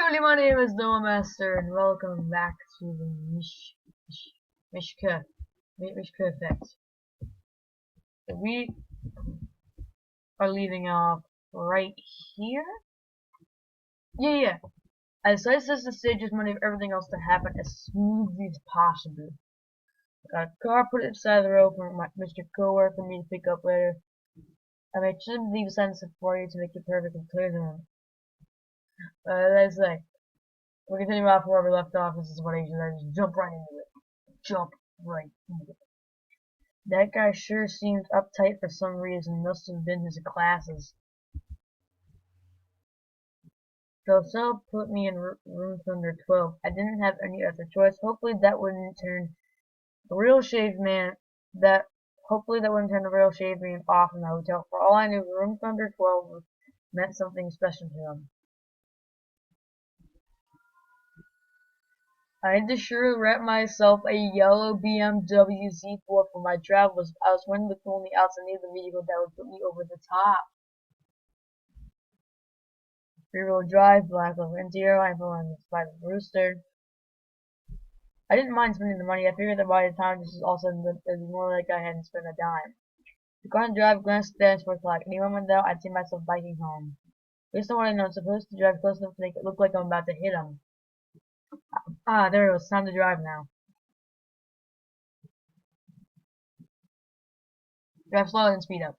everybody, my name is Domo and welcome back to the Miska effect. We are leaving off right here. Yeah. I decided to stage this money of everything else to happen as smoothly as possible. I got a car, put it beside the road for Mr. Coworker for me to pick up later. I made sure to leave a sentence for you to make it perfect and clear to him. Let's say. We'll continue off where we left off. This is what I usually just jump right into it. Jump right into it. That guy sure seemed uptight for some reason. Must have been his classes. So put me in room thunder 12. I didn't have any other choice. Hopefully that wouldn't turn the real shaved man hopefully that wouldn't turn the real shaved man off in the hotel. For all I knew, room thunder 12 meant something special to him. I had to sure rent myself a yellow BMW Z4 for my travels. I was one of the only outs I needed the vehicle that would put me over the top. Rear-wheel drive, black leather interior, I put on by the rooster. I didn't mind spending the money. I figured that by the time this was all said and done, it would be more like I hadn't spent a dime. The car and drive, glanced at the dashboard clock. Any moment though, I'd see myself biking home. Based on what I know, I'm supposed to drive close enough to make it look like I'm about to hit him. Ah, there it was. Time to drive now. Drive slow and speed up.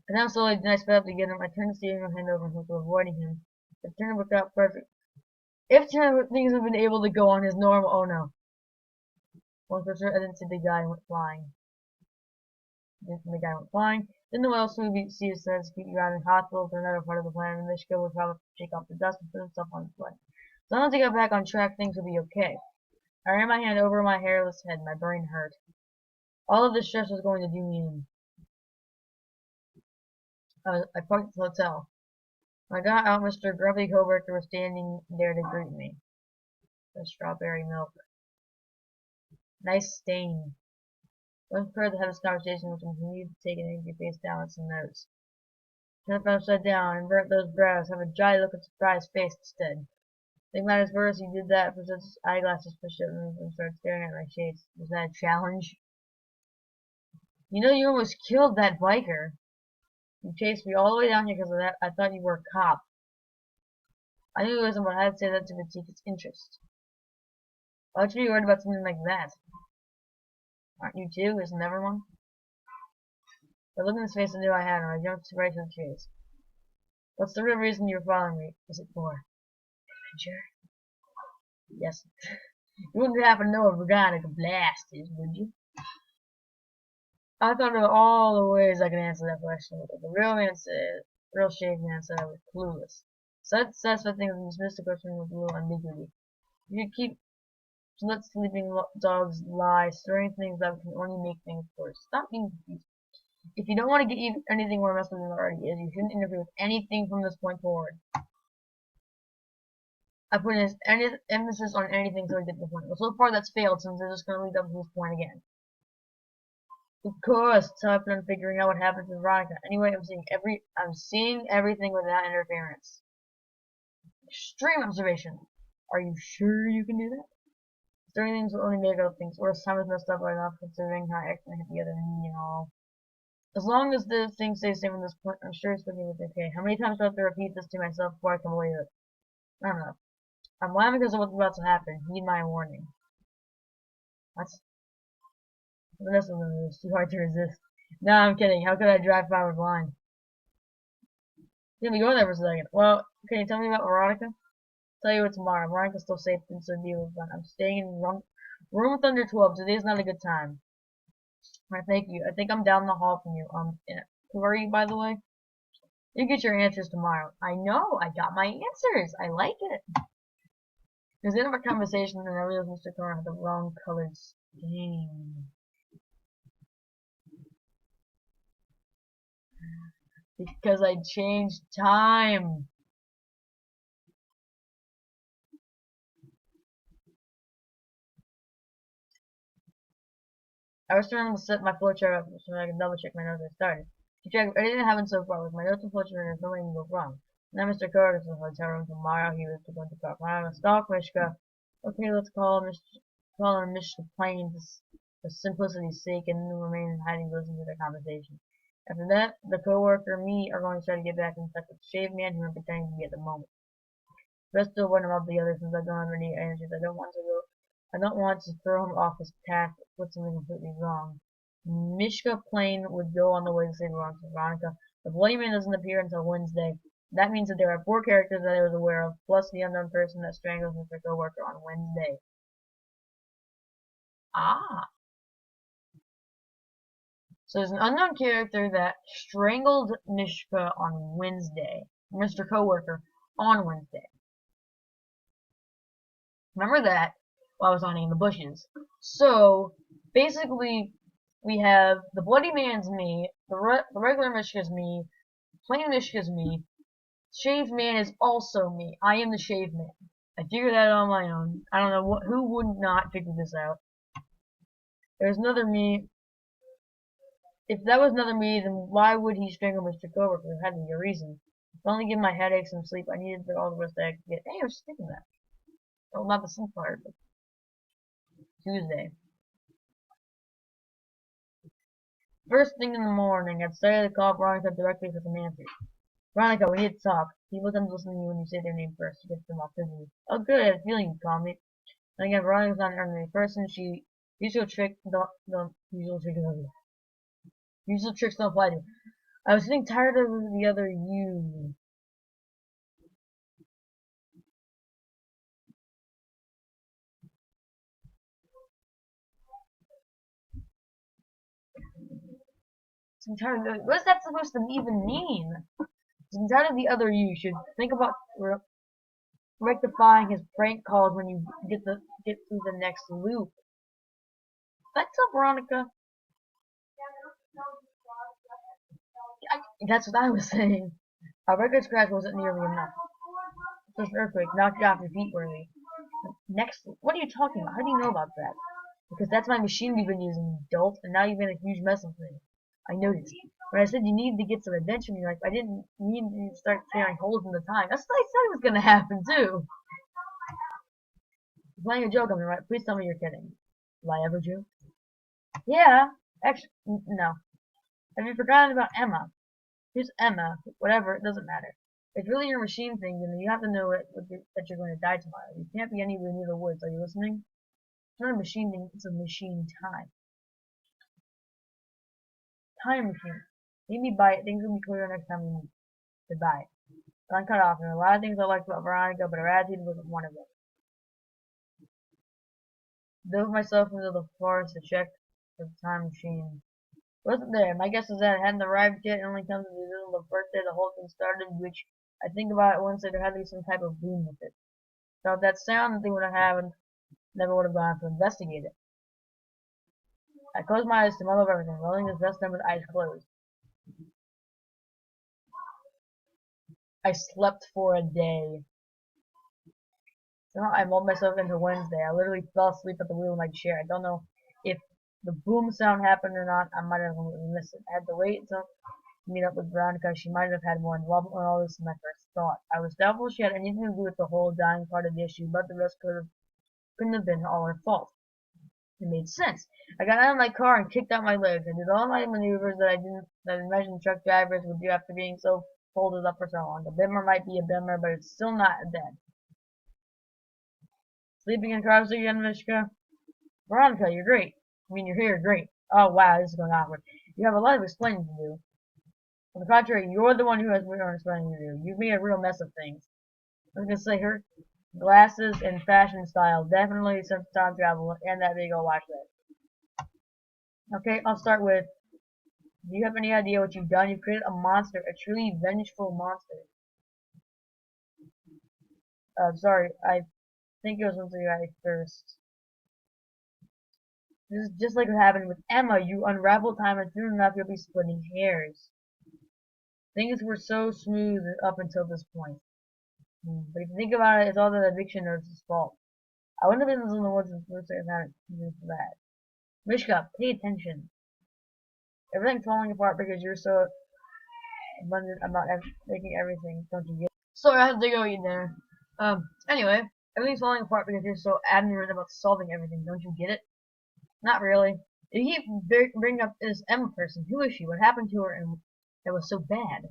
And now slowly, then I sped up to get him. I turned the steering wheel hand over and was avoiding him. The turn worked out perfect. If things had been able to go on his normal, oh no. Once for sure, I didn't see the guy went flying. Then the whale soon see his sense, keep driving hospital for another part of the plan, and Miska would probably shake off the dust and put himself on his way. As long as I got back on track, things would be okay. I ran my hand over my hairless head. My brain hurt. All of this stress was going to do me in. I parked at the hotel. When I got out, Mr. Grumpy Coworker was standing there to greet me. The strawberry milk. Nice stain. I was prepared to have this conversation with him. He needed to take an angry face down with some notes. Turn up upside down and burnt those brows. Have a jolly look of surprised face instead. Think matters worse, he did that for his eyeglasses pushed up and started staring at my shades. Was that a challenge? You know you almost killed that biker. You chased me all the way down here because of that. I thought you were a cop. I knew it wasn't, but I had to say that to critique its interest. Why would you be worried about something like that? Aren't you too? Isn't everyone? But look in his face, I knew I had him. I jumped right to the chase. What's the real reason you were following me? Is it for adventure? Yes. You wouldn't happen to know if a guy like a blast is, would you? I thought of all the ways I could answer that question. But the real shaved man said I was clueless. Satisfied things and dismissed the question with a little ambiguity. You keep let sleeping dogs lie, stirring things up can only make things worse. Stop being confused. If you don't want to get anything more messed up than it already is, you shouldn't interfere with anything from this point forward. I put emphasis on anything so I get the point. Well, so far that's failed since they're just going to lead up to this point again. Of course, so I've been figuring out what happened to Veronica. Anyway, I'm seeing everything without interference. Extreme observation. Are you sure you can do that? Stirring things will only make other things worse. Time is messed up right now, considering how I accidentally hit the other knee and all. As long as the thing stays the same at this point, I'm sure it's going to be okay. How many times do I have to repeat this to myself before I can believe it? I don't know. I'm lying because of what's about to happen. Heed my warning. What? The rest of them is too hard to resist. No, I'm kidding. How could I drive if I was blind? Let me go there for a second. Well, can you tell me about Veronica? Tell you what tomorrow. Veronica's still safe and so deal with fun. I'm staying in room thunder 12. Today's not a good time. Alright, thank you. I think I'm down the hall from you. Who are you, by the way? You get your answers tomorrow. I know. I got my answers. I like it. There's the end of our conversation, and I realized Mr. Thorne had the wrong colored stain. Because I changed time. I was trying to set my flow chart up so I can double check my notes as I started. To check if anything happened so far with my notes and flow chart, there's nothing to go wrong. Now Mr. Curtis in the hotel room tomorrow. He was going to talk. I'm gonna stalk Miska. Okay, let's call him Mr. Plain for simplicity's sake, and then remain in hiding to listen to their conversation. After that, the coworker and me are going to try to get back in touch with the shaved man who I'm pretending to be at the moment. Rest still wondering about the others since I don't have any answers. I don't want to throw him off his path with something completely wrong. Mishka Plain would go on the way to save Veronica. The Bloody Man doesn't appear until Wednesday. That means that there are 4 characters that I was aware of, plus the unknown person that strangles Mr. Coworker on Wednesday. Ah. So there's an unknown character that strangled Mishka on Wednesday. Mr. Coworker on Wednesday. Remember that while I was hiding in the bushes. So basically, we have the Bloody Man's me, the regular Mishka's me, plain Mishka's me, Shaved Man is also me. I am the Shaved Man. I figured that out on my own. I don't know who would not figure this out. There's another me. If that was another me, then why would he strangle Mr. Cobra? There had to be a reason. If I only give my headache some sleep, I needed all the rest I could get. Hey, I was thinking that. Well, not the sleep part, but Tuesday. First thing in the morning, I decided to call Veronica directly for some answers. Veronica, we need to talk. People tend to listen to you when you say their name first to get them off busy. Oh, good, I had a feeling you'd call me. And again, Veronica's not an ordinary person. Usual tricks don't apply to her. I was getting tired of the other you. What's that supposed to even mean? I'm tired of the other you. Should think about rectifying his prank calls when you get through the next loop. That's up, Veronica. That's what I was saying. Our record scratch wasn't nearly enough. This earthquake knocked you off your feet, worthy. Next, what are you talking about? How do you know about that? Because that's my machine you've been using, you dolt, and now you've made a huge mess of things. I noticed. When I said you needed to get some adventure in your life, I didn't mean to start tearing holes in the time. That's what I said was gonna happen, too. You're playing a joke on me, right? Please tell me you're kidding. Will I ever joke? Yeah. Actually, no. Have you forgotten about Emma? Here's Emma. Whatever, it doesn't matter. If it's really your machine thing, then you have to know that you're going to die tomorrow. You can't be anywhere near the woods. Are you listening? It's not a machine thing, it's a machine time. Time machine. Meet me by it. Things will be clearer next time we meet. Goodbye. Line cut off. There are a lot of things I liked about Veronica, but her attitude wasn't one of them. Dove myself into the forest to check for the time machine. It wasn't there. My guess is that it hadn't arrived yet and only comes to the middle of the birthday the whole thing started, which I think about it once there had to be some type of boom with it. So if that sound that they would have happened, never would have gone to investigate it. I closed my eyes to mull over everything, rolling as best time with eyes closed. I slept for a day. Somehow I mulled myself into Wednesday. I literally fell asleep at the wheel of my chair. I don't know if the boom sound happened or not. I might have missed it. I had to wait until to meet up with Veronica. She might have had more involvement with all this than my first thought. I was doubtful she had anything to do with the whole dying part of the issue, but the rest couldn't have been all her fault. It made sense. I got out of my car and kicked out my legs. I did all my maneuvers that I imagined truck drivers would do after being so folded up for so long. A bimmer might be a bimmer, but it's still not a bed. Sleeping in cars again, Miska? Veronica, you're great. I mean, you're here, great. Oh, wow, this is going awkward. You have a lot of explaining to do. On the contrary, you're the one who has more explaining to do. You've made a real mess of things. I was gonna say her glasses and fashion style, definitely some time travel, and that big old watch there. Okay, I'll start with, do you have any idea what you've done? You've created a monster, a truly vengeful monster. Sorry, I think it was something I first. This is just like what happened with Emma. You unravel time and soon enough you'll be splitting hairs. Things were so smooth up until this point. But if you think about it, it's all the eviction notice's fault. I wouldn't have been in the woods in the first place not for that. Mishka, pay attention. Everything's falling apart because you're so abundant about making everything, don't you get Sorry, I had to go eat dinner. Anyway, everything's falling apart because you're so adamant about solving everything. Don't you get it? Not really. You keep bringing up this Emma person. Who is she? What happened to her? And that was so bad.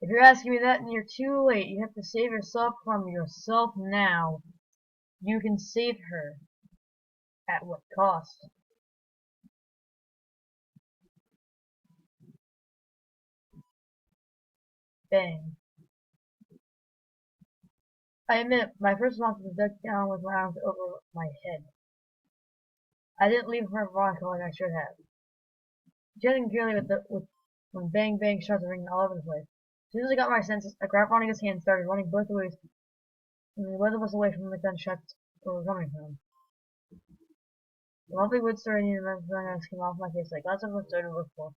If you're asking me that, then you're too late. You have to save yourself from yourself now. You can save her. At what cost? Bang. I admit, my first response was to duck down with my arms over my head. I didn't leave her vodka like I should have. Jetting clearly when bang bang shots ringing all over the place. As soon as I got my senses, I grabbed Veronica's hand and started running both ways, and both of us away from the gunshots where we were coming from. The lovely wood story needed my eyes came off my face like lots of us started to look for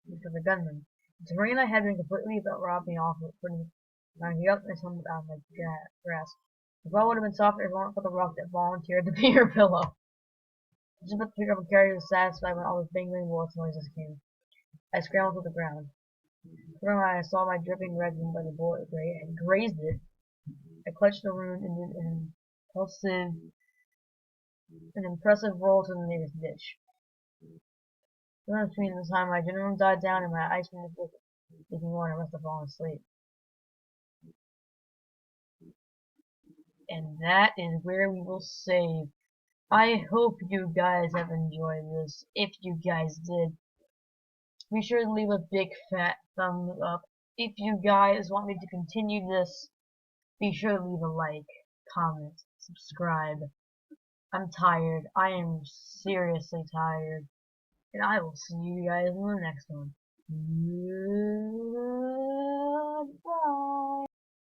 because the gunman. The terrain I had been completely about robbed me off of putting my heel and tumbled out of my grasp. The ball would have been softer if it weren't for the rock that volunteered to be her pillow. Just about to pick up and carry was satisfied when all those banging bullets noises came. I scrambled to the ground. From where I saw my dripping red wound by the bullet and grazed it. I clutched the wound and did an impressive roll to the nearest ditch. In between the time my adrenaline died down and my ice cream was taking more and I must have fallen asleep. And that is where we will save. I hope you guys have enjoyed this. If you guys did, be sure to leave a big fat thumbs up. If you guys want me to continue this, be sure to leave a like, comment, subscribe. I'm tired. I am seriously tired. And I will see you guys in the next one. Goodbye.